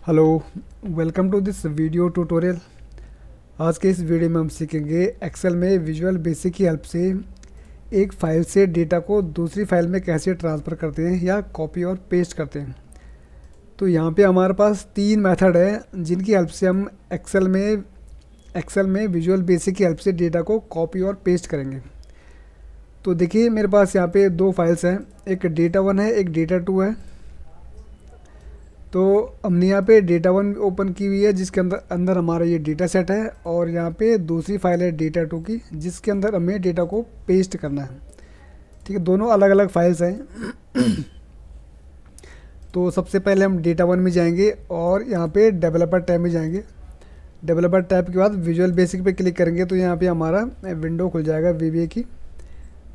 Hello, welcome to this video tutorial. आज के इस वीडियो में हम सीखेंगे एक्सेल में विजुअल बेसिक की हेल्प से एक फ़ाइल से डेटा को दूसरी फाइल में कैसे ट्रांसफ़र करते हैं या कॉपी और पेस्ट करते हैं। तो यहाँ पे हमारे पास तीन मेथड है जिनकी हेल्प से हम एक्सेल में विजुअल बेसिक की हेल्प से डेटा को कॉपी और पेस्ट करेंगे। तो देखिए मेरे पास यहाँ पे दो फाइल्स हैं, एक डेटा वन है, एक डेटा टू है। तो हमने यहाँ पे डेटा वन ओपन की हुई है जिसके अंदर अंदर हमारा ये डेटा सेट है, और यहाँ पे दूसरी फाइल है डेटा टू की जिसके अंदर हमें डेटा को पेस्ट करना है। ठीक है, दोनों अलग अलग फाइल्स हैं। तो सबसे पहले हम डेटा वन में जाएंगे और यहाँ पे डेवलपर टैब में जाएंगे। डेवलपर टैब के बाद विजुअल बेसिक पे क्लिक करेंगे तो यहाँ पे हमारा विंडो खुल जाएगा वीबीए की।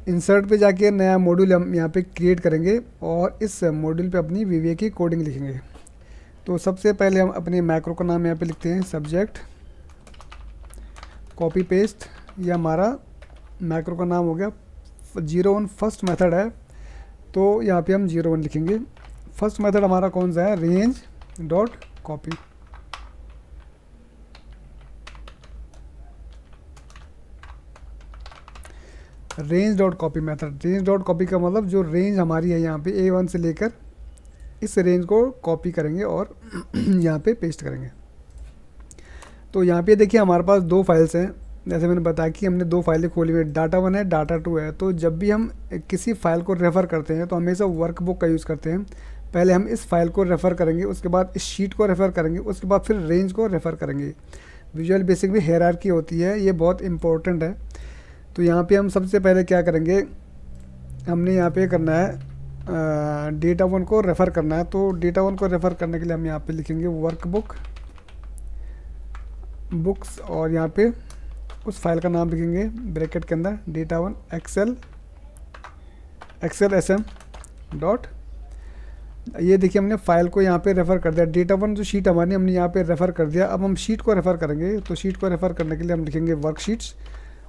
इंसर्ट पे जाके नया मॉड्यूल हम यहाँ पे क्रिएट करेंगे और इस मॉड्यूल पे अपनी वीबीए की कोडिंग लिखेंगे। तो सबसे पहले हम अपने मैक्रो का नाम यहाँ पे लिखते हैं सब्जेक्ट कॉपी पेस्ट। ये हमारा मैक्रो का नाम हो गया। 01 फर्स्ट मेथड है तो यहाँ पे हम 01 लिखेंगे। फर्स्ट मेथड हमारा कौन सा है, range dot copy. Range dot copy method, range dot copy का मतलब जो रेंज हमारी है यहाँ पे A1 से लेकर इस रेंज को कॉपी करेंगे और यहाँ पे पेस्ट करेंगे। तो यहाँ पे देखिए हमारे पास दो फाइल्स हैं। जैसे मैंने बताया कि हमने दो फाइलें खोली हुई, डाटा वन है, डाटा टू है। तो जब भी हम किसी फाइल को रेफ़र करते हैं तो हमेशा वर्कबुक का यूज़ करते हैं। पहले हम इस फाइल को रेफ़र करेंगे, उसके बाद इस शीट को रेफ़र करेंगे, उसके बाद फिर रेंज को रेफ़र करेंगे। विजुअल बेसिक में हायरार्की होती है, ये बहुत इंपॉर्टेंट है। तो यहाँ पे हम सबसे पहले क्या करेंगे, हमने यहाँ पे करना है डेटा वन को रेफ़र करना है। तो डेटा वन को रेफ़र करने के लिए हम यहाँ पे लिखेंगे वर्कबुक बुक्स, और यहाँ पे उस फाइल का नाम लिखेंगे ब्रैकेट के अंदर data one Excel sm dot. ये देखिए हमने फाइल को यहाँ पे रेफ़र कर दिया। डेटा वन जो शीट हमारी हमने यहाँ पे रेफ़र कर दिया। अब हम शीट को रेफ़र करेंगे तो शीट को रेफ़र करने के लिए हम लिखेंगे वर्कशीट्स।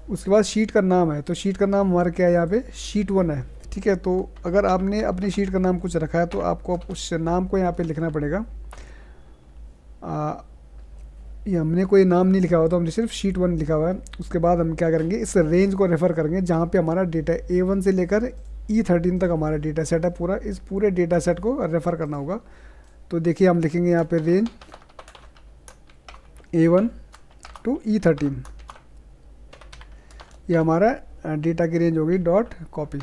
उसके बाद शीट का नाम है, तो शीट का नाम हमारा क्या है, यहाँ पे शीट वन है। ठीक है, तो अगर आपने अपनी शीट का नाम कुछ रखा है तो आपको उस नाम को यहाँ पे लिखना पड़ेगा। ये हमने कोई नाम नहीं लिखा हुआ, तो हमने सिर्फ शीट वन लिखा हुआ है। उसके बाद हम क्या करेंगे, इस रेंज को रेफ़र करेंगे जहाँ पे हमारा डेटा A1 से लेकर E13 तक हमारा डेटा सेट है पूरा। इस पूरे डेटा सेट को रेफ़र करना होगा। तो देखिए हम लिखेंगे यहाँ पे रेंज A1 टू E13। ये हमारा डेटा की रेंज होगी डॉट कॉपी।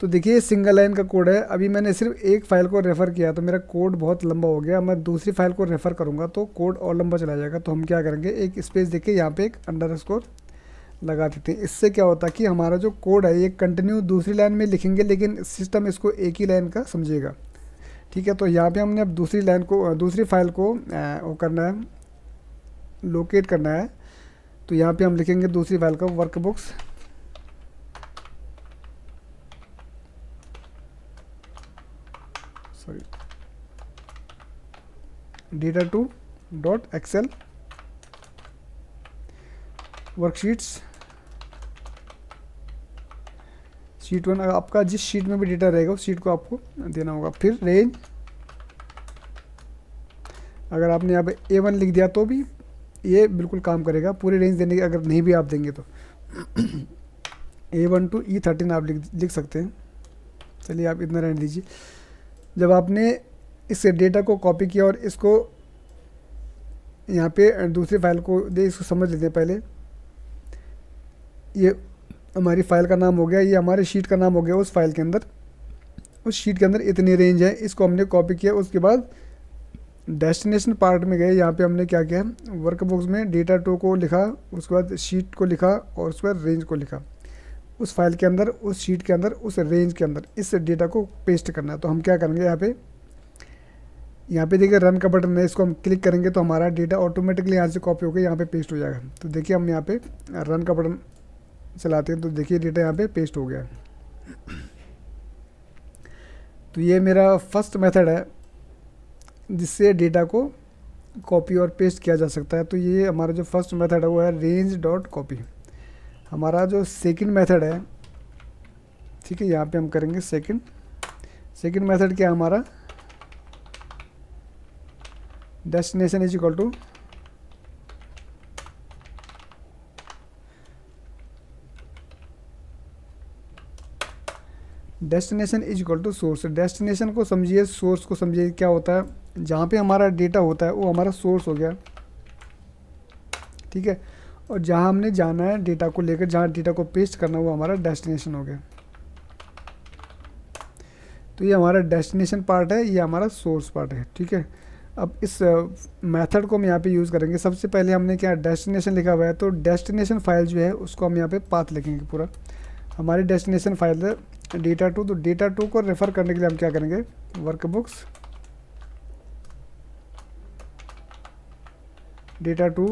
तो देखिए सिंगल लाइन का कोड है। अभी मैंने सिर्फ एक फ़ाइल को रेफ़र किया तो मेरा कोड बहुत लंबा हो गया। मैं दूसरी फाइल को रेफ़र करूँगा तो कोड और लंबा चला जाएगा। तो हम क्या करेंगे, एक स्पेस देके यहाँ पे एक अंडरस्कोर लगा देते हैं। इससे क्या होता है कि हमारा जो कोड है ये कंटिन्यू दूसरी लाइन में लिखेंगे, लेकिन सिस्टम इसको एक ही लाइन का समझेगा। ठीक है, तो यहाँ पर हमने अब दूसरी फाइल को वो करना है, लोकेट करना है। तो यहाँ पे हम लिखेंगे दूसरी फाइल का workbooks data two dot Excel worksheets sheet one. आपका जिस शीट में भी डेटा रहेगा उस शीट को आपको देना होगा। फिर रेंज, अगर आपने यहाँ पे A1 लिख दिया तो भी ये बिल्कुल काम करेगा। पूरी रेंज देने की अगर नहीं भी आप देंगे तो A1 टू E13 आप लिख सकते हैं। चलिए आप इतना रहने दीजिए। जब आपने इस डेटा को कॉपी किया और इसको यहाँ पे दूसरी फाइल को दे, इसको समझ लेते हैं पहले। ये हमारी फ़ाइल का नाम हो गया, ये हमारी शीट का नाम हो गया। उस फाइल के अंदर, उस शीट के अंदर इतनी रेंज है, इसको हमने कॉपी किया। उसके बाद डेस्टिनेशन पार्ट में गए, यहाँ पे हमने क्या किया, वर्कबुक्स में डेटा टू को लिखा, उसके बाद शीट को लिखा और उसके बाद रेंज को लिखा। उस फाइल के अंदर, उस शीट के अंदर, उस रेंज के अंदर इस डेटा को पेस्ट करना है। तो हम क्या करेंगे, यहाँ पे देखिए रन का बटन है, इसको हम क्लिक करेंगे तो हमारा डेटा ऑटोमेटिकली यहाँ से कॉपी होकर यहाँ पे पेस्ट हो जाएगा। तो देखिए हम यहाँ पे रन का बटन चलाते हैं तो देखिए डेटा यहाँ पे पेस्ट हो गया। तो ये मेरा फर्स्ट मेथड है जिससे डेटा को कॉपी और पेस्ट किया जा सकता है। तो ये हमारा जो फर्स्ट मेथड है वो है रेंज डॉट कॉपी। हमारा जो सेकंड मेथड है, ठीक है, यहाँ पे हम करेंगे सेकंड मेथड क्या है हमारा, destination is equal to destination is equal to source. Destination को समझिए, सोर्स को समझिए। क्या होता है, जहाँ पे हमारा डेटा होता है वो हमारा सोर्स हो गया, ठीक है, और जहाँ हमने जाना है डेटा को लेकर, जहाँ डेटा को पेस्ट करना वो हमारा डेस्टिनेशन हो गया। तो ये हमारा डेस्टिनेशन पार्ट है, ये हमारा सोर्स पार्ट है, ठीक है। अब इस मेथड को हम यहाँ पे यूज़ करेंगे। सबसे पहले हमने क्या डेस्टिनेशन लिखा हुआ है, तो डेस्टिनेशन फाइल जो है उसको हम यहाँ पे पाथ लिखेंगे पूरा। हमारी डेस्टिनेशन फाइल है data2, तो data2 को रेफ़र करने के लिए हम क्या करेंगे, वर्कबुक्स data2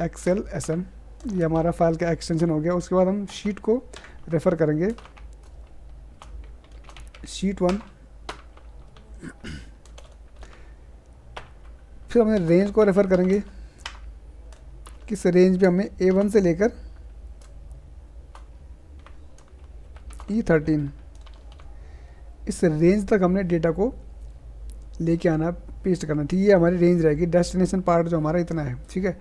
.xlsm, ये हमारा फाइल का एक्सटेंशन हो गया। उसके बाद हम शीट को रेफ़र करेंगे, शीट 1। फिर हमें रेंज को रेफ़र करेंगे, किस रेंज पे हमें A1 से लेकर E13 इस रेंज तक हमने डेटा को लेके आना, पेस्ट करना, ठीक है। ये हमारी रेंज रहेगी। डेस्टिनेशन पार्ट जो हमारा इतना है, ठीक है।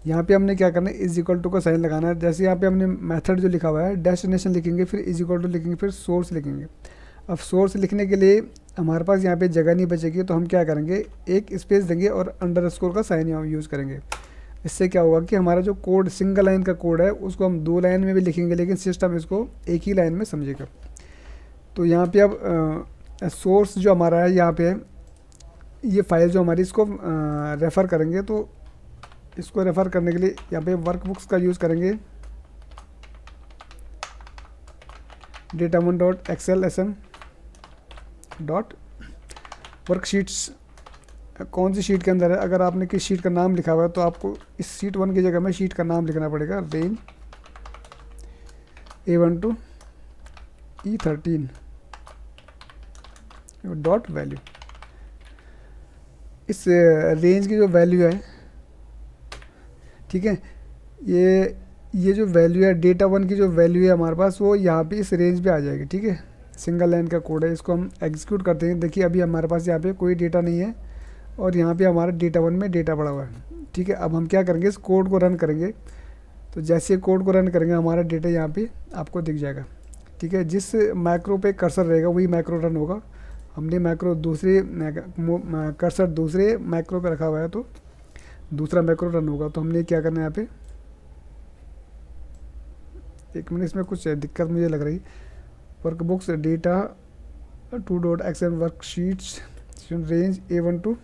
यहाँ पे हमने क्या करना है, इज इक्वल टू का साइन लगाना है। जैसे यहाँ पे हमने मेथड जो लिखा हुआ है, डेस्टिनेशन लिखेंगे, फिर इज इक्वल टू लिखेंगे, फिर सोर्स लिखेंगे। अब सोर्स लिखने के लिए हमारे पास यहाँ पे जगह नहीं बचेगी, तो हम क्या करेंगे, एक स्पेस देंगे और अंडरस्कोर का साइन यहाँ यूज़ करेंगे। इससे क्या होगा कि हमारा जो कोड सिंगल लाइन का कोड है उसको हम 2 लाइन में भी लिखेंगे, लेकिन सिस्टम इसको एक ही लाइन में समझेगा। तो यहाँ पे अब सोर्स जो हमारा है, यहाँ पे ये फाइल जो हमारी, इसको रेफ़र करेंगे। तो इसको रेफ़र करने के लिए यहाँ पे वर्कबुक्स का यूज़ करेंगे, data1.xlsm डॉट वर्कशीट्स। कौन सी शीट के अंदर है, अगर आपने किस शीट का नाम लिखा हुआ है तो आपको इस शीट 1 की जगह में शीट का नाम लिखना पड़ेगा, range A1 to E13 dot value. इस रेंज की जो वैल्यू है, ठीक है, ये जो वैल्यू है data1 की जो वैल्यू है हमारे पास, वो यहाँ पे इस रेंज पे आ जाएगी, ठीक है। सिंगल लाइन का कोड है, इसको हम एग्जीक्यूट करते हैं। देखिए अभी हमारे पास यहाँ पे कोई डेटा नहीं है और यहाँ पे हमारा data1 में डेटा पड़ा हुआ है, ठीक है। अब हम क्या करेंगे, इस कोड को रन करेंगे। तो जैसे कोड को रन करेंगे हमारा डेटा यहाँ पे आपको दिख जाएगा, ठीक है। जिस मैक्रो पे कर्सर रहेगा वही मैक्रो रन होगा। हमने मैक्रो दूसरे कर्सर दूसरे मैक्रो पे रखा हुआ है, तो दूसरा मैक्रो रन होगा। तो हमने क्या करना है यहाँ पे, एक मिनट, इसमें कुछ दिक्कत मुझे लग रही। Workbooks data2.xlsm worksheets range A1 to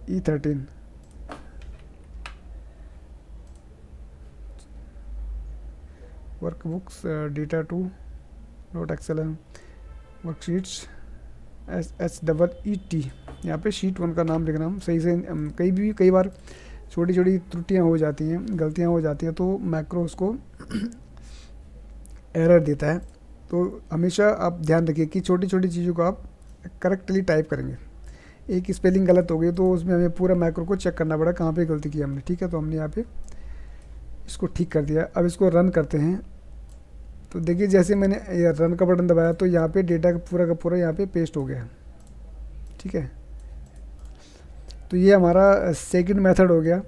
E13। Workbooks data2.xlsm worksheets SHEET। यहाँ पे शीट 1 का नाम लिखना हम सही से। कई बार छोटी छोटी त्रुटियाँ हो जाती हैं, गलतियाँ हो जाती हैं, तो मैक्रो उसको एरर देता है। तो हमेशा आप ध्यान रखिए कि छोटी छोटी चीज़ों को आप करेक्टली टाइप करेंगे। एक स्पेलिंग गलत हो गई तो उसमें हमें पूरा मैक्रो को चेक करना पड़ा कहाँ पे गलती की हमने, ठीक है। तो हमने यहाँ पे इसको ठीक कर दिया। अब इसको रन करते हैं। तो देखिए जैसे मैंने ये रन का बटन दबाया तो यहाँ पे डेटा का पूरा यहाँ पे पेस्ट हो गया, ठीक है। तो ये हमारा सेकंड मेथड हो गया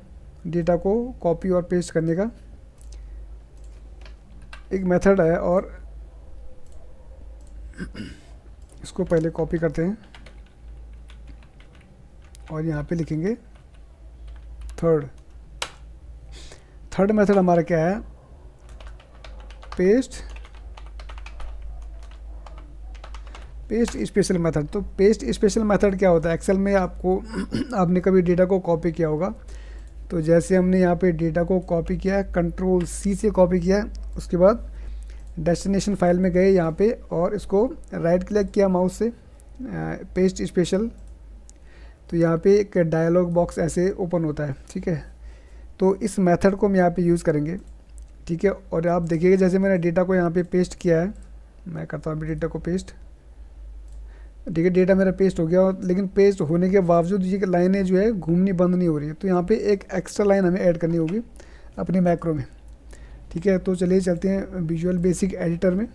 डेटा को कॉपी और पेस्ट करने का। एक मेथड है और इसको पहले कॉपी करते हैं और यहाँ पे लिखेंगे थर्ड मेथड हमारा क्या है, पेस्ट स्पेशल मेथड। तो पेस्ट स्पेशल मेथड क्या होता है, एक्सेल में आपको आपने कभी डेटा को कॉपी किया होगा। तो जैसे हमने यहाँ पे डेटा को कॉपी किया है, कंट्रोल C से कॉपी किया है, उसके बाद डेस्टिनेशन फाइल में गए यहाँ पे और इसको राइट क्लिक किया माउस से, पेस्ट स्पेशल। तो यहाँ पे एक डायलॉग बॉक्स ऐसे ओपन होता है, ठीक है। तो इस मेथड को हम यहाँ पे यूज़ करेंगे, ठीक है। और आप देखिएगा जैसे मैंने डेटा को यहाँ पे पेस्ट किया है, मैं करता हूँ अभी डेटा को पेस्ट, ठीक है। डेटा मेरा पेस्ट हो गया, और लेकिन पेस्ट होने के बावजूद ये लाइनें जो है घूमनी बंद नहीं हो रही है। तो यहाँ पे एक एक्स्ट्रा लाइन हमें ऐड करनी होगी अपने मैक्रो में, ठीक है। तो चलिए चलते हैं विजुअल बेसिक एडिटर में।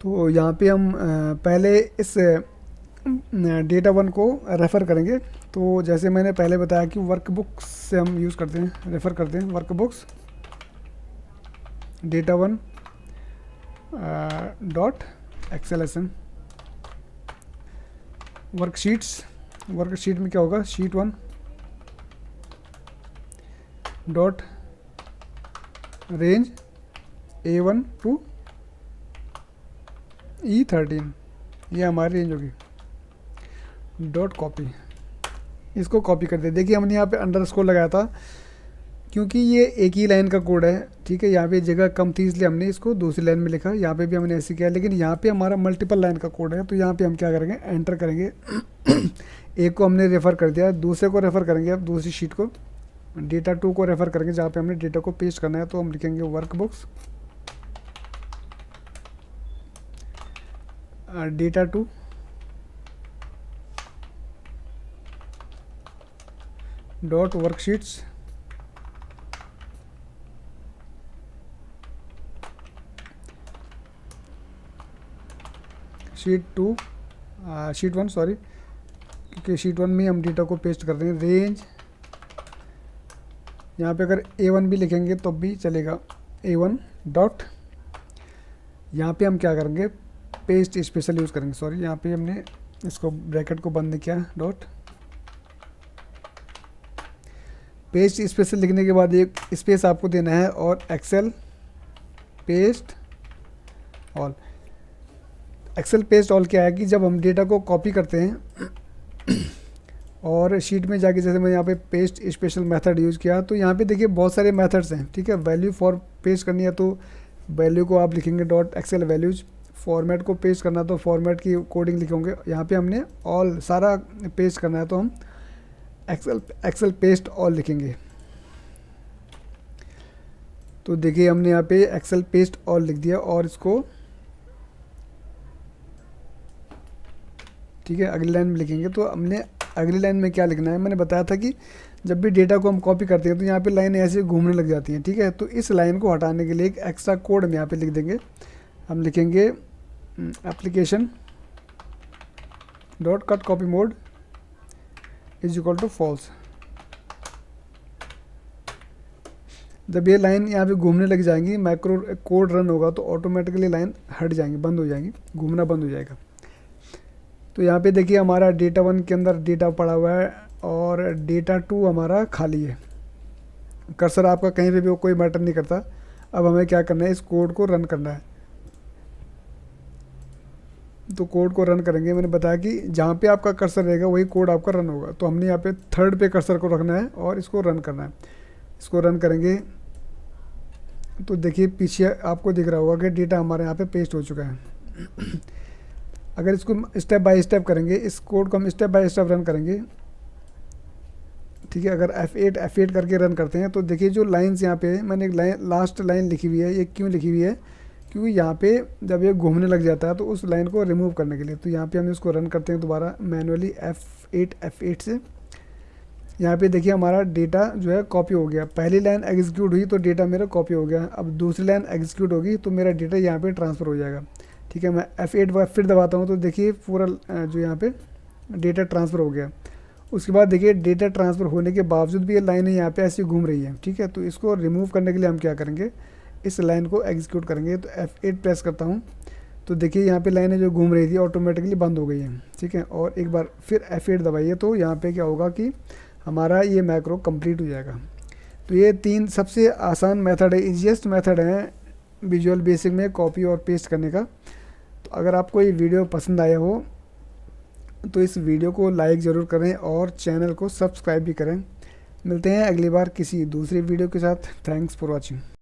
तो यहाँ पे हम पहले इस डेटा वन को रेफ़र करेंगे। तो जैसे मैंने पहले बताया कि वर्कबुक्स से हम यूज़ करते हैं, रेफ़र करते हैं workbooks data one dot XLSX. Worksheets, worksheet में क्या होगा, sheet one dot range A1 to E13, ये हमारी रेंज होगी। डॉट कॉपी, इसको कॉपी कर दे। देखिए हमने यहाँ पे अंडरस्कोर लगाया था क्योंकि ये एक ही लाइन का कोड है, ठीक है। यहाँ पे जगह कम थी इसलिए हमने इसको दूसरी लाइन में लिखा। यहाँ पे भी हमने ऐसे किया, लेकिन यहाँ पे हमारा मल्टीपल लाइन का कोड है, तो यहाँ पे हम क्या करेंगे, एंटर करेंगे। एक को हमने रेफ़र कर दिया, दूसरे को रेफ़र करेंगे, अब दूसरी शीट को डेटा टू को रेफ़र करेंगे जहाँ पे हमने डेटा को पेस्ट करना है। तो हम लिखेंगे workbooks data two dot worksheets sheet one, sorry, क्योंकि शीट वन में हम डेटा को पेस्ट कर रहे हैं। रेंज, यहाँ पे अगर A1 भी लिखेंगे तो भी चलेगा, A1 डॉट, यहाँ पे हम क्या करेंगे, पेस्ट स्पेशल यूज़ करेंगे। सॉरी, यहाँ पे हमने इसको ब्रैकेट को बंद किया, डॉट पेस्ट स्पेशल लिखने के बाद एक स्पेस आपको देना है, और Excel paste all. Excel paste all क्या है कि जब हम डेटा को कॉपी करते हैं और शीट में जाके, जैसे मैं यहाँ पे पेस्ट स्पेशल मेथड यूज़ किया, तो यहाँ पे देखिए बहुत सारे मेथड्स हैं, ठीक है। वैल्यू फॉर पेस्ट करनी है तो वैल्यू को आप लिखेंगे डॉट एक्सेल वैल्यूज। फॉर्मेट को पेस्ट करना तो फॉर्मेट की कोडिंग लिखेंगे। यहाँ पे हमने ऑल सारा पेस्ट करना है तो हम एक्सेल पेस्ट ऑल लिखेंगे। तो देखिए हमने यहाँ पे एक्सेल पेस्ट ऑल लिख दिया, और इसको ठीक है अगली लाइन में लिखेंगे। तो हमने अगली लाइन में क्या लिखना है, मैंने बताया था कि जब भी डेटा को हम कॉपी करते हैं तो यहाँ पे लाइन ऐसे घूमने लग जाती हैं, ठीक है। तो इस लाइन को हटाने के लिए एक एक्स्ट्रा कोड हम यहाँ पे लिख देंगे। हम लिखेंगे application dot cut copy mode is equal to false. जब ये लाइन यहाँ पे घूमने लग जाएंगी, माइक्रो कोड रन होगा तो ऑटोमेटिकली लाइन हट जाएंगी, बंद हो जाएंगी, घूमना बंद हो जाएगा। तो यहाँ पे देखिए हमारा डेटा वन के अंदर डेटा पड़ा हुआ है और डेटा टू हमारा खाली है। कर्सर आपका कहीं पे भी कोई मैटर नहीं करता। अब हमें क्या करना है, इस कोड को रन करना है। तो कोड को रन करेंगे, मैंने बताया कि जहाँ पे आपका कर्सर रहेगा वही कोड आपका रन होगा। तो हमने यहाँ पे थर्ड पे कर्सर को रखना है और इसको रन करना है। इसको रन करेंगे तो देखिए पीछे आपको दिख रहा होगा कि डेटा हमारे यहाँ पे पेस्ट हो चुका है। अगर इसको स्टेप बाय स्टेप करेंगे, इस कोड को हम स्टेप बाय स्टेप रन करेंगे, ठीक है। अगर F8 करके रन करते हैं तो देखिए जो लाइंस यहाँ पे मैंने एक लास्ट लाइन लिखी हुई है, ये क्यों लिखी हुई है, क्योंकि यहाँ पे जब ये घूमने लग जाता है तो उस लाइन को रिमूव करने के लिए। तो यहाँ पे हम इसको रन करते हैं दोबारा मैनुअली F8 से। यहाँ पे देखिए हमारा डेटा जो है कॉपी हो गया। पहली लाइन एग्जीक्यूट हुई तो डेटा मेरा कॉपी हो गया। अब दूसरी लाइन एग्जीक्यूट होगी तो मेरा डेटा यहाँ पे ट्रांसफ़र हो जाएगा, ठीक है। मैं F8 फिर दबाता हूँ तो देखिए पूरा जो यहाँ पे डेटा ट्रांसफ़र हो गया। उसके बाद देखिए डेटा ट्रांसफ़र होने के बावजूद भी ये लाइनें यहाँ पे ऐसी घूम रही है, ठीक है। तो इसको रिमूव करने के लिए हम क्या करेंगे, इस लाइन को एग्जीक्यूट करेंगे। तो F8 प्रेस करता हूँ तो देखिए यहाँ पे लाइनें जो घूम रही थी ऑटोमेटिकली बंद हो गई हैं, ठीक है। और एक बार फिर F8 दबाइए तो यहाँ पे क्या होगा कि हमारा ये मैक्रो कंप्लीट हो जाएगा। तो ये 3 सबसे आसान मेथड है, ईजीएस्ट मेथड है विजुअल बेसिक में कॉपी और पेस्ट करने का। तो अगर आपको ये वीडियो पसंद आया हो तो इस वीडियो को लाइक ज़रूर करें और चैनल को सब्सक्राइब भी करें। मिलते हैं अगली बार किसी दूसरी वीडियो के साथ। Thanks for watching.